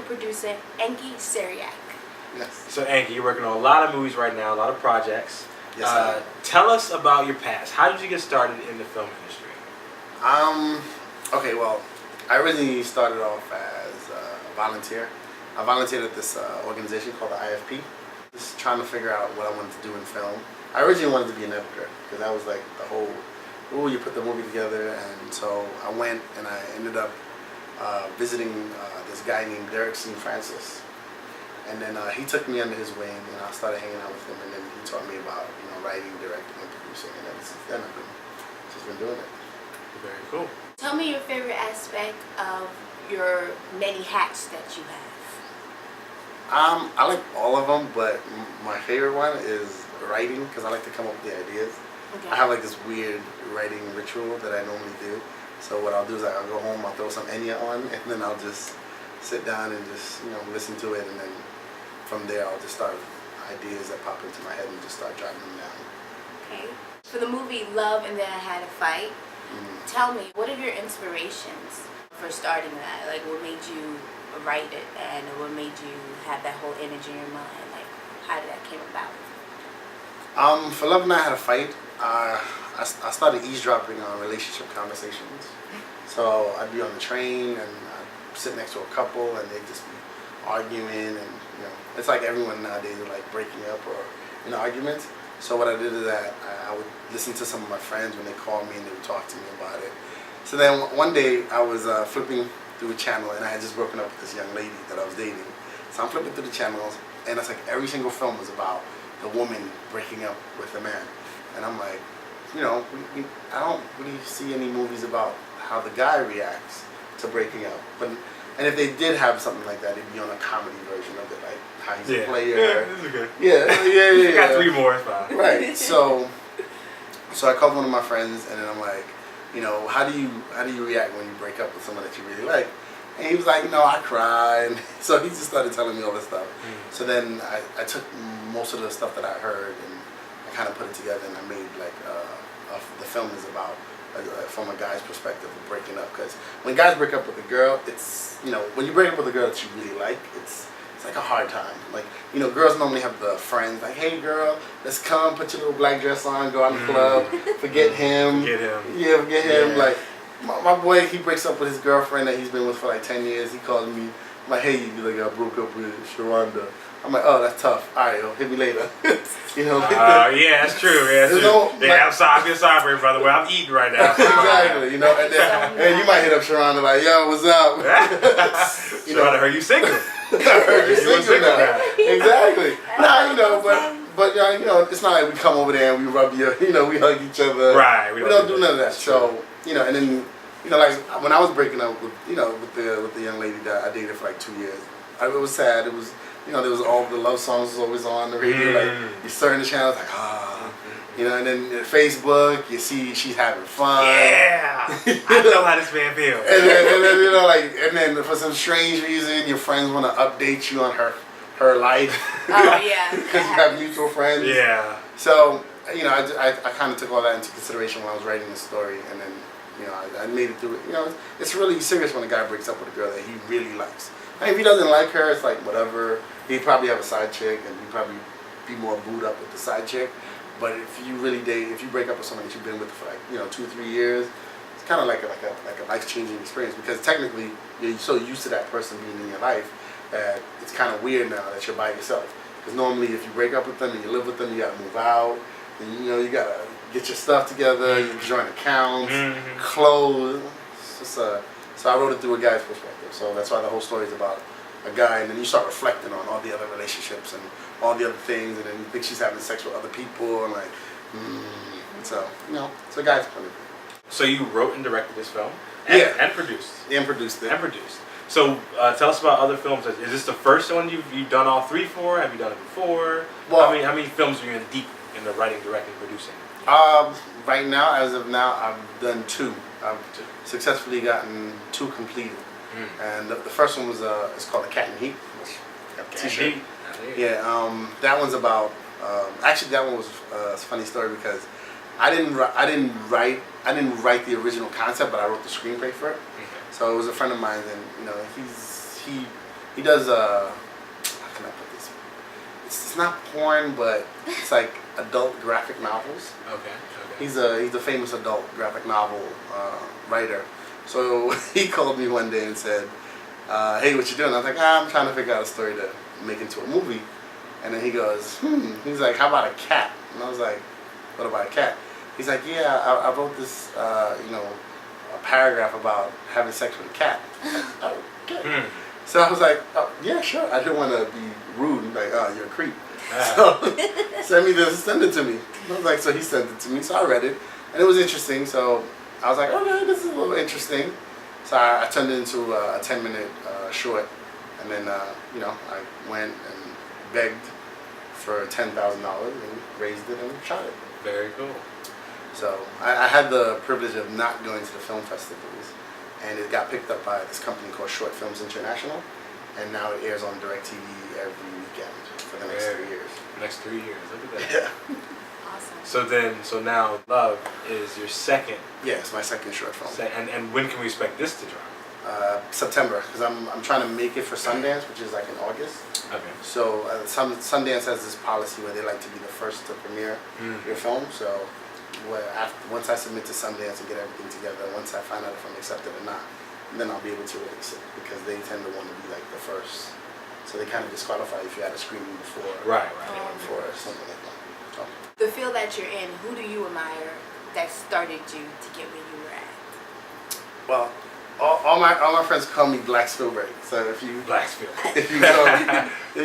Producer Anky Cyriaque. Yes. So Anky, you're working on a lot of movies right now, a lot of projects. Yes, tell us about your past. How did you get started in the film industry? Okay, well, I originally started off as a volunteer. I volunteered at this organization called the IFP, just trying to figure out what I wanted to do in film. I originally wanted to be an editor, because that was like the whole, ooh, you put the movie together, and so I went and I ended up visiting this guy named Derek Francis, and then he took me under his wing, and I started hanging out with him, and then he taught me about writing, directing, and producing, and ever since then I've just been doing it. Very cool. Tell me your favorite aspect of your many hats that you have. I like all of them, but my favorite one is writing, because I like to come up with the ideas. Okay. I have like this weird writing ritual that I normally do. So what I'll do is I'll go home, I'll throw some Enya on, and then I'll just sit down and just listen to it, and then from there I'll just start ideas that pop into my head and just start jotting them down. Okay. For the movie Love and Then I Had a Fight, tell me, what are your inspirations for starting that? Like, what made you write it, and what made you have that whole energy in your mind? Like, how did that came about? For Love and I Had a Fight, I started eavesdropping on relationship conversations. So I'd be on the train and I'd sit next to a couple and they'd just be arguing, and it's like everyone nowadays is like breaking up or in arguments. So what I did is that I would listen to some of my friends when they called me and they would talk to me about it. So then one day I was flipping through a channel and I had just broken up with this young lady that I was dating. So I'm flipping through the channels and it's like every single film was about the woman breaking up with the man. And I'm like, I don't really see any movies about how the guy reacts to breaking up. And if they did have something like that, it'd be on a comedy version of it, like how he's a player. Yeah, this is good. Yeah. I got 3 more, it's fine. Right. So I called one of my friends, and then I'm like, how do you react when you break up with someone that you really like? And he was like, I cry. And so he just started telling me all this stuff. So then I took most of the stuff that I heard and I kind of put it together, and I made like the film is about from a guy's perspective of breaking up. Because when guys break up with a girl, it's when you break up with a girl that you really like, it's like a hard time. Like girls normally have the friends like, hey girl, let's come, put your little black dress on, go out in the club, forget him. Yeah, forget him. Like my boy, he breaks up with his girlfriend that he's been with for like 10 years. He calls me, I'm like, hey, I broke up with Sharonda. I'm like, oh, that's tough. All right, hit me later. Yeah, that's true. Yeah, that's true. I'm sorry. I feel sorry for you, brother. Well, I'm eating right now. Exactly. And then you might hit up Sharonda like, yo, what's up? Sharonda, heard you single. I heard you single now. Exactly. But it's not like we come over there and we rub we hug each other. Right. We don't do none of that. So, and then, like when I was breaking up with, with the young lady that I dated for like 2 years, it was sad. It was, there was all the love songs was always on the radio. Like you turn the channel, like and then Facebook, you see she's having fun. Yeah, I know how this man feels. And then for some strange reason, your friends want to update you on her life. Oh yeah, because you have mutual friends. Yeah. So I kind of took all that into consideration when I was writing the story, and then I made it through it. It's really serious when a guy breaks up with a girl that he really likes. I mean, if he doesn't like her, it's like whatever. He'd probably have a side chick, and he'd probably be more booed up with the side chick. But if you really if you break up with someone that you've been with for like 2 or 3 years, it's kind of like a life-changing experience, because technically you're so used to that person being in your life that it's kind of weird now that you're by yourself. Because normally if you break up with them and you live with them, you gotta move out, and you gotta get your stuff together, you join accounts, clothes. It's So I wrote it through a guy's perspective. So that's why the whole story is about a guy, and then you start reflecting on all the other relationships and all the other things, and then you think she's having sex with other people, and like, so it's a guy's point of view. So you wrote and directed this film, and produced, and produced it, and produced. So tell us about other films. Is this the first one you've done all 3 for? Have you done it before? Well, how many films are you in deep in the writing, directing, producing? Right now, as of now, I've done 2. I've successfully gotten 2 completed. And the first one was it's called The Cat in Heat. T-shirt. Yeah, that one's about. Actually, that one was a funny story because I didn't write the original concept, but I wrote the screenplay for it. So it was a friend of mine, and he does how can I put this? It's not porn, but it's like adult graphic novels. Okay. He's a famous adult graphic novel writer. So he called me one day and said, "Hey, what you doing?" I was like, "I'm trying to figure out a story to make into a movie." And then he goes, He's like, "How about a cat?" And I was like, "What about a cat?" He's like, "Yeah, I wrote this, a paragraph about having sex with a cat." Oh, okay. So I was like, "Oh, yeah, sure." I didn't want to be rude and like, "Oh, you're a creep." So send it to me. And I was like, so he sent it to me. So I read it, and it was interesting. So I was like, okay, this is a little interesting. So I turned it into a 10-minute short, and then I went and begged for $10,000 and raised it and shot it. Very cool. So I had the privilege of not going to the film festivals, and it got picked up by this company called Short Films International, and now it airs on DirecTV every weekend for the next 3 years. Next 3 years, look at that. Yeah. Awesome. So now Love is your second. Yeah, it's my second short film. And when can we expect this to drop? September, because I'm trying to make it for Sundance, which is like in August. Okay. So Sundance has this policy where they like to be the first to premiere your film. So once I submit to Sundance and get everything together, once I find out if I'm accepted or not, then I'll be able to release it, because they tend to want to be like the first. So they kind of disqualify if you had a screening before. Right. Before something like that. So. The field that you're in, who do you admire that started you to get where you were at? Well, all my friends call me Black Spielberg. So if you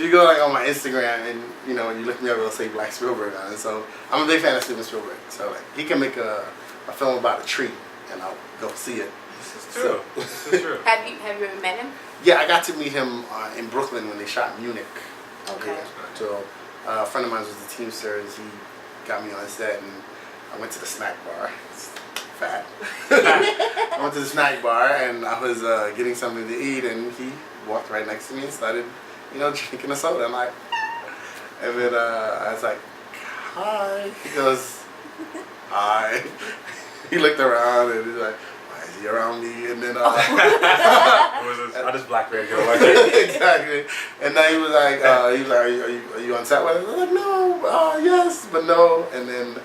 go like on my Instagram and you look me up, it'll say Black Spielberg on it. So I'm a big fan of Steven Spielberg. So like he can make a film about a tree, and I'll go see it. This is true. This is true. Have you ever met him? Yeah, I got to meet him in Brooklyn when they shot Munich. Okay. So a friend of mine was the Teamsters. He got me on set, and I went to the snack bar. It's fat. I went to the snack bar, and I was getting something to eat, and he walked right next to me and started, drinking a soda. And then I was like, "Hi." He goes, "Hi." He looked around, and he's like, "Why is he around me?" And then I just Blackberry girl. Exactly. And then he was like, "Are you on set with us?" I was like, "No, yes, but no." And then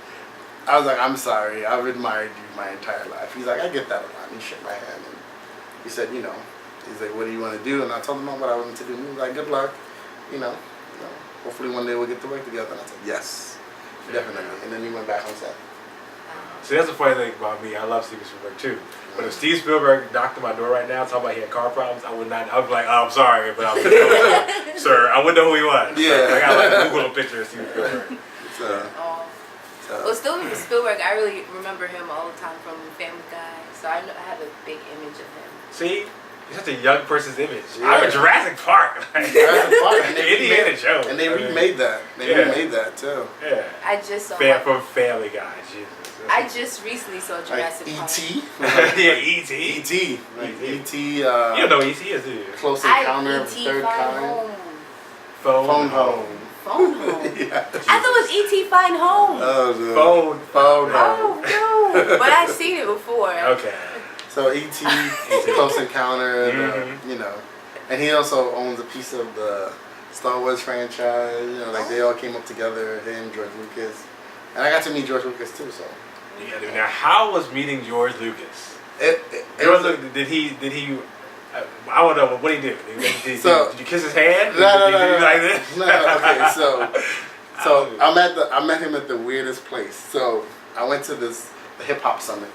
I was like, "I'm sorry. I've admired you my entire life." He's like, "I get that a lot." And he shook my hand, and he said, he's like, "What do you want to do?" And I told him what I wanted to do. And he was like, "Good luck. Hopefully one day we'll get to work together." And I said, "Yes, definitely." And then he went back on set. See, that's the funny thing about me. I love Steven Spielberg too. But if Steve Spielberg knocked on my door right now talking about he had car problems, I would not. I would be like, "Oh, I'm sorry, but sir, I wouldn't know who he was." Yeah. I got Google a picture of Steven Spielberg. Well, Steven Spielberg, I really remember him all the time from Family Guy, so I have a big image of him. See, he's such a young person's image. Yeah. I'm a Jurassic Park. Jurassic Park, and they Indiana Jones. And they remade that. They remade that too. Yeah. I just saw from Family Guy. Jesus. I just recently saw Jurassic Park. E.T. Yeah, E.T. E.T. E.T. You don't know E.T. is, do you? Close Encounter of the Third Kind. Phone Home. Phone Home. Yeah. I thought it was E.T. Find Home. Phone Home. Oh no! But I've seen it before. Okay. So E.T. Close Encounter, and he also owns a piece of the Star Wars franchise. They all came up together. Him, George Lucas, and I got to meet George Lucas too. So. Yeah, dude. Now, how was meeting George Lucas? Did he? I don't know. What did he do? Did you kiss his hand? No. Like this? No. Okay, so I met him at the weirdest place. So I went to the hip hop summit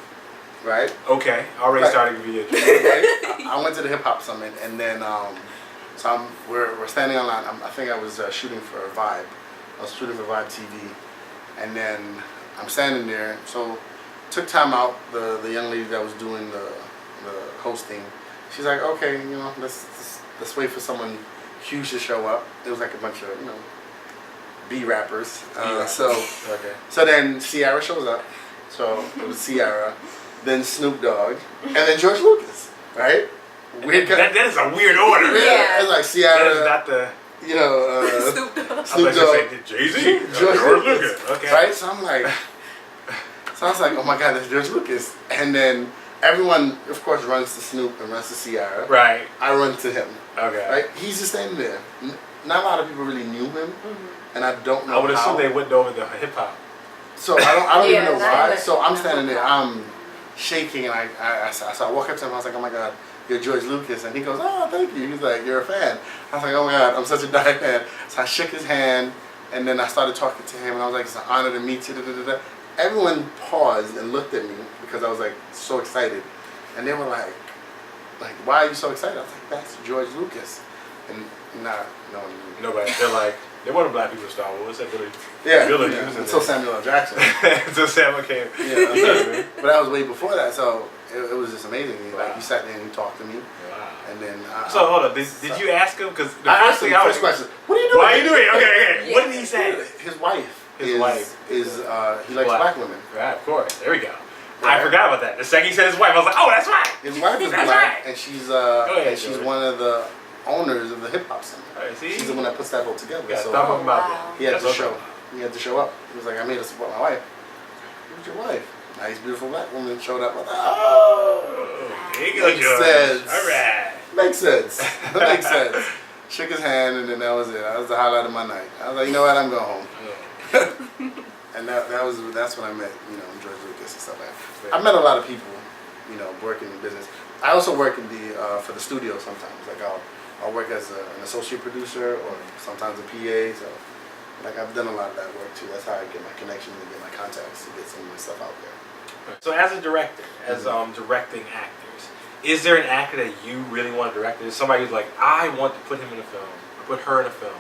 right? Okay, already Right. starting to be a Right? I went to the hip hop summit, and then so we're standing online. I think I was shooting for Vibe. I was shooting for Vibe TV, and then I'm standing there. So took time out. The young lady that was doing the hosting, she's like, okay, you know, let's wait for someone huge to show up. It was like a bunch of B rappers. Okay. So then Ciara shows up. So it was Ciara, then Snoop Dogg, and then George Lucas, right? Weird. That is a weird order. Yeah. It's like That Ciara, is not the. Snoop Dogg. Snoop Dogg, Jay-Z? George George Lucas. Lucas. Okay. Right? So I was like, oh my God, that's George Lucas. And then everyone, of course, runs to Snoop and runs to Ciara. Right. I run to him. Okay. Right? He's just standing there. Not a lot of people really knew him, and I don't know I would how. assume they went over the hip hop. So I don't even know Yeah, why. So I'm not standing there, hip-hop. I'm shaking, and I walk up to him. I was like, oh my God, you're George Lucas, and he goes, oh, thank you. He's like, you're a fan. I was like, oh my God, I'm such a die fan. So I shook his hand, and then I started talking to him, and I was like, it's an honor to meet you. Da, da, da, da. Everyone paused and looked at me because I was like so excited, and they were like, why are you so excited? I was like, that's George Lucas, and no one knew. Nobody. They're like, they weren't black people in Star Wars. They really. Yeah, Really yeah. using Until it. Samuel L. Jackson. Until Samuel came. Yeah, but that was way before that, so it was just amazing. Like Wow. you sat there and you talked to me, Wow. and then So hold on. Did you ask him? Because the I first asked him thing the I was first question. What are you doing? Why are you doing it? Okay. What did he say? His wife. His wife is he likes black women. Right, of course. There we go. Right. I forgot about that. The second he said his wife, I was like, oh, that's right. His wife is That's black, right. and she's ahead, George. one of the owners of the hip hop center. All right, see? She's the one that puts that whole together. Yeah, So stop him about Wow. that. he had That's to what show. I'm talking He had to show up. He was like, I made to support my wife. Who's your wife? Nice, beautiful black woman showed up. I was like, oh. about. There you go, Makes George. sense. All right. Makes sense. That makes sense. Shook his hand, and then that was it. That was the highlight of my night. I was like, you know what? I'm going home. And that's when I met, George Lucas and stuff like that. I met a lot of people, working in business. I also work in for the studio sometimes. Like I'll work as an associate producer or sometimes a PA. So like I've done a lot of that work too. That's how I get my connections and get my contacts to get some of my stuff out there. So as a director, as directing actors, is there an actor that you really want to direct? Is somebody who's like, I want to put him in a film, or put her in a film,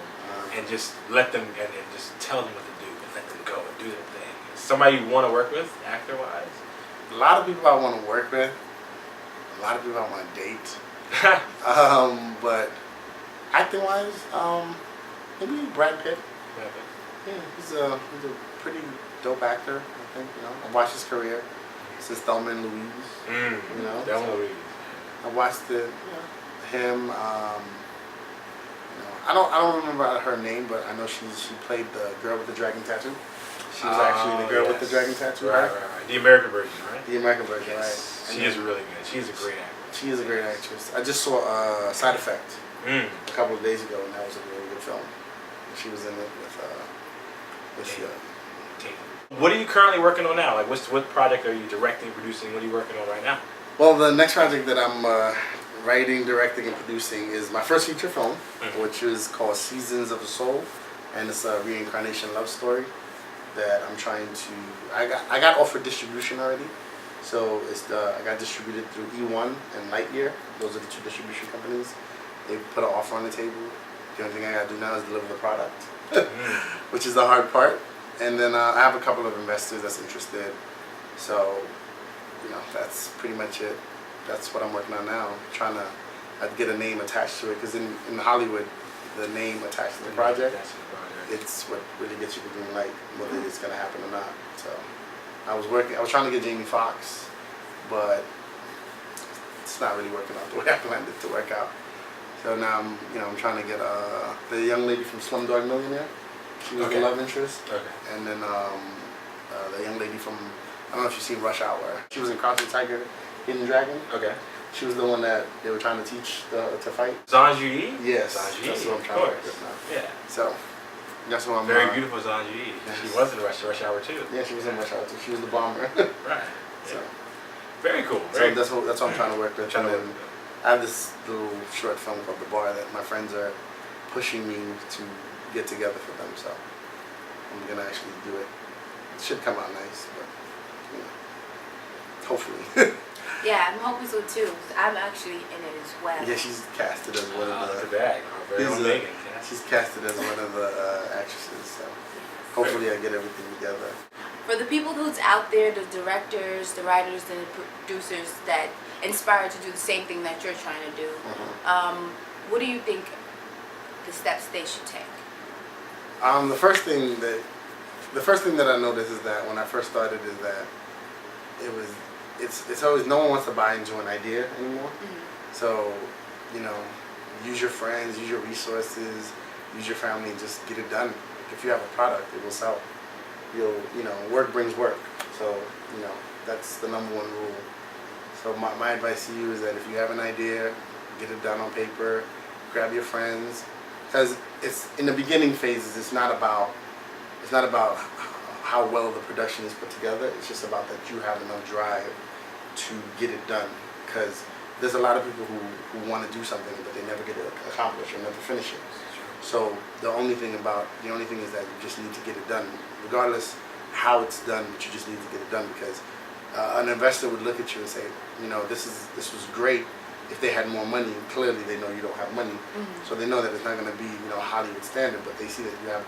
and just let them, and just tell them what to do, and let them go and do their thing. Is somebody you want to work with, actor-wise? A lot of people I want to work with. A lot of people I want to date. But acting-wise, maybe Brad Pitt. Yeah, he's a pretty dope actor. I think I watched his career since Thelma and Louise. Thelma and Louise. I watched him. I don't remember her name, but I know she played the girl with the dragon tattoo. She was actually the girl with the dragon tattoo, right? The American version, right? The American version, Yes. right? She is really good. She's a great actress. She is a great actress. I just saw Side Effect a couple of days ago, and that was a really good film. And she was in it with What are you currently working on now? Like, what project are you directing, producing? What are you working on right now? Well, the next project that I'm writing, directing, and producing is my first feature film, which is called Seasons of the Soul, and it's a reincarnation love story that I'm trying to. I got offered distribution already, so I got distributed through E1 and Lightyear. Those are the two distribution companies. They put an offer on the table. The only thing I gotta do now is deliver the product, which is the hard part. And then I have a couple of investors that's interested. So, that's pretty much it. That's what I'm working on now. Trying to get a name attached to it, because in Hollywood, the name attached to the project, it's what really gets you the green light, whether it's gonna happen or not. So, I was trying to get Jamie Foxx, but it's not really working out the way I planned it to work out. So now I'm trying to get the young lady from Slumdog Millionaire. She was the love interest. Okay. And then the young lady from, I don't know if you've seen Rush Hour. She was in Crouching Tiger, Hidden Dragon. Okay. She was the one that they were trying to teach to fight. Zanji? Yes. Zanji, That's what I'm trying to work with now. Yeah. So that's what I'm. Very beautiful Zanji. Yes. She was in Rush Hour too. Yeah, she was in Rush Hour too. She was the bomber. Right. So. Very cool. So that's what I'm trying to work with. And then I have this little short film called The Bar that my friends are pushing me to get together for them, so I'm gonna actually do it. It should come out nice, but hopefully. Yeah, I'm hoping so too. 'Cause I'm actually in it as well. Yeah, she's casted as one of the. Our very own Megan. She's casted as one of the actresses. So hopefully I get everything together. For the people who's out there, the directors, the writers, and the producers that inspire to do the same thing that you're trying to do, what do you think the steps they should take? The first thing that I noticed is that when I first started is that it's always, no one wants to buy into an idea anymore. So, use your friends, use your resources, use your family, and just get it done. Like if you have a product, it will sell. Work brings work. So, that's the number one rule. So my advice to you is that if you have an idea, get it down on paper, grab your friends. Because it's in the beginning phases, it's not about how well the production is put together. It's just about that you have enough drive to get it done. Because there's a lot of people who want to do something but they never get it accomplished or never finish it. So the only thing is that you just need to get it done, regardless how it's done. But you just need to get it done because an investor would look at you and say, this was great. If they had more money, clearly they know you don't have money, so they know that it's not going to be Hollywood standard. But they see that you have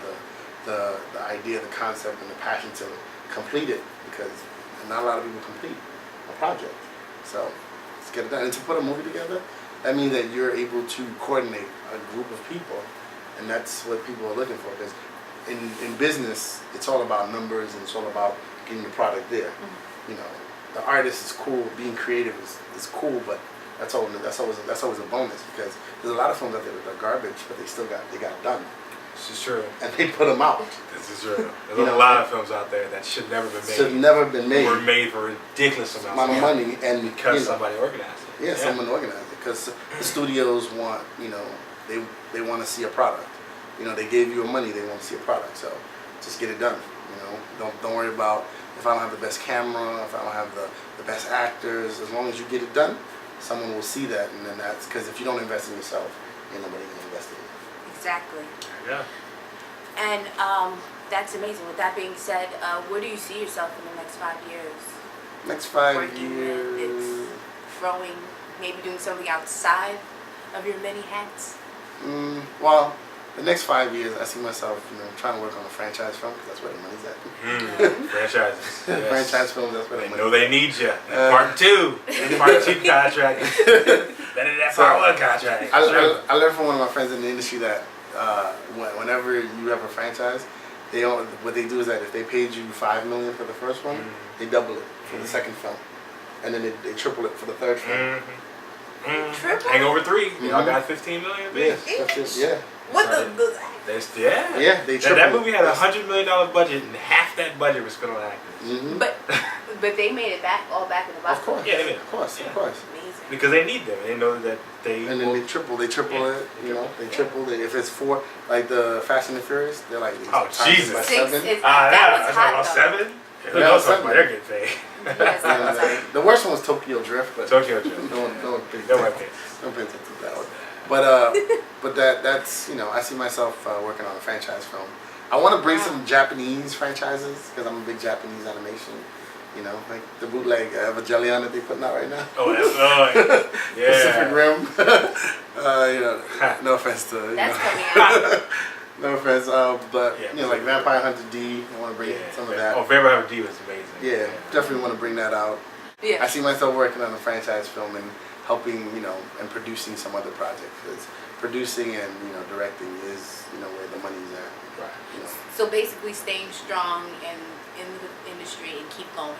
the idea, the concept, and the passion to complete it, because not a lot of people complete a project. So let's get it done. And to put a movie together, that means that you're able to coordinate a group of people, and that's what people are looking for. Because in business, it's all about numbers and it's all about getting the product there. The artist is cool, being creative is cool, but that's always a bonus, because there's a lot of films out there that are garbage, but they got done. This is true. And they put them out. This is true. There's a lot of films out there that should never been made. Should never been made. Were made for ridiculous amounts of money, and because somebody organized it. Yeah, someone organized it. Because the studios want, they want to see a product. They gave you money, they want to see a product. So just get it done. Don't worry about if I don't have the best camera, if I don't have the best actors. As long as you get it done, someone will see that, and then that's because if you don't invest in yourself, ain't nobody gonna invest in you. Exactly. Yeah. And that's amazing. With that being said, where do you see yourself in the next 5 years? Next 5 Working years. with, growing, maybe doing something outside of your many hats? Well, the next 5 years, I see myself, trying to work on a franchise film, because that's where the money's at. Franchises. Yes. Franchise films, that's where the money's at. They need you. Part 2. Part 2 contract. Better than that part 1 contract. I learned from one of my friends in the industry that whenever you have a franchise, what they do is that if they paid you $5 million for the first one, they double it for the second film, and then they triple it for the third film. Triple? Hangover 3. Y'all got $15 million. Yeah. What Yeah, they tripled that movie had a $100 million budget, and half that budget was spent on actors. But they made it all back in the box. Of course. Yeah, they made it. Of course. Amazing. Because they need them. They know that they. And then they triple it. They triple it. If it's 4, like the Fast and the Furious, they're like Jesus. By 6 7. is that was hot about though. 7. Who knows how much they're getting paid? Yes, The worst one was Tokyo Drift, but Tokyo Drift. No one paid attention to that one. But that's I see myself working on a franchise film. I want to bring some Japanese franchises, because I'm a big Japanese animation. Like the bootleg Evangelion that they're putting out right now. Oh, that's yeah. Pacific Rim. No offense to that's coming out. no offense, but like Vampire Hunter D. I want to bring some of that. Oh, Vampire Hunter D was amazing. Yeah, definitely want to bring that out. Yeah. I see myself working on a franchise film and helping, and producing some other projects. Because producing and directing is where the money's at. Right. So basically, staying strong and in the industry and keep going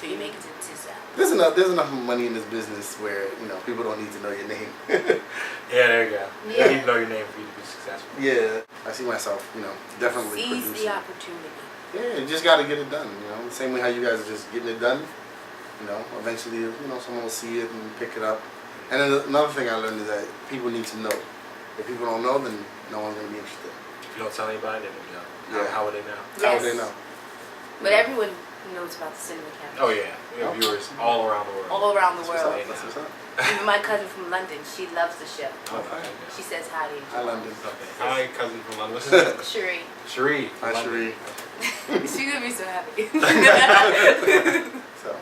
till you make it to sell. There's enough money in this business where people don't need to know your name. Yeah, there you go. Yeah. You need to know your name for you to be successful. Yeah, I see myself, definitely Seize producing. the opportunity. Yeah, you just got to get it done. The same way how you guys are just getting it done. Eventually, someone will see it and pick it up. And then another thing I learned is that people need to know. If people don't know, then no one's going to be interested. If you don't tell anybody, then how would they know? Yes. How would they know? But everyone knows about the cinema cameras. Oh yeah, we have viewers all around the world. All around the world. That's what's up. Even my cousin from London, she loves the show. Okay. She says hi to you. Hi, London. Okay. Hi, cousin from London. What's his name? Cherie. Cherie. Hi, Cherie. She's gonna be so happy. So,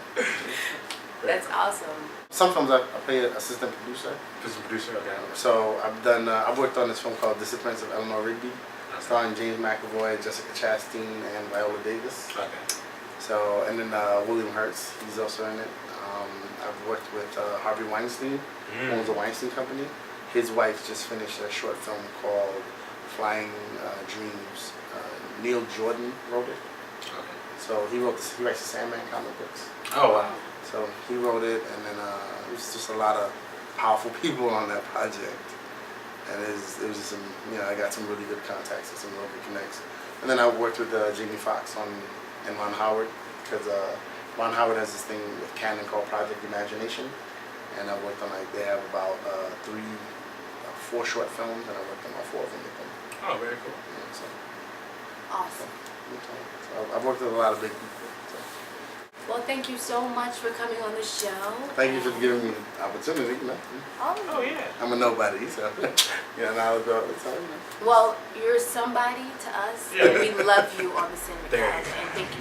That's awesome. Sometimes I play an assistant producer. Just a producer, okay. So I've worked on this film called Disciplines of Eleanor Rigby, starring James McAvoy, Jessica Chastain, and Viola Davis. Okay. So, and then William Hurts, he's also in it. I've worked with Harvey Weinstein, who owns the Weinstein Company. His wife just finished a short film called Flying Dreams. Neil Jordan wrote it. Okay. So he writes the Sandman comic books. Oh, wow. So he wrote it, and then it was just a lot of powerful people on that project. And it was just I got some really good contacts and some real good connects. And then I worked with Jamie Foxx and Ron Howard, because Ron Howard has this thing with Canon called Project Imagination, and I worked on they have about 4 short films, and I worked on all 4 of them with them. Oh, very cool. Yeah, so Awesome. I've worked with a lot of big people. So. Well, thank you so much for coming on the show. Thank you for giving me the opportunity. Oh, yeah. I'm a nobody, so now I'll go. So, Well, you're somebody to us, Yeah. and we love you on the Cinema There you Cast, go. and thank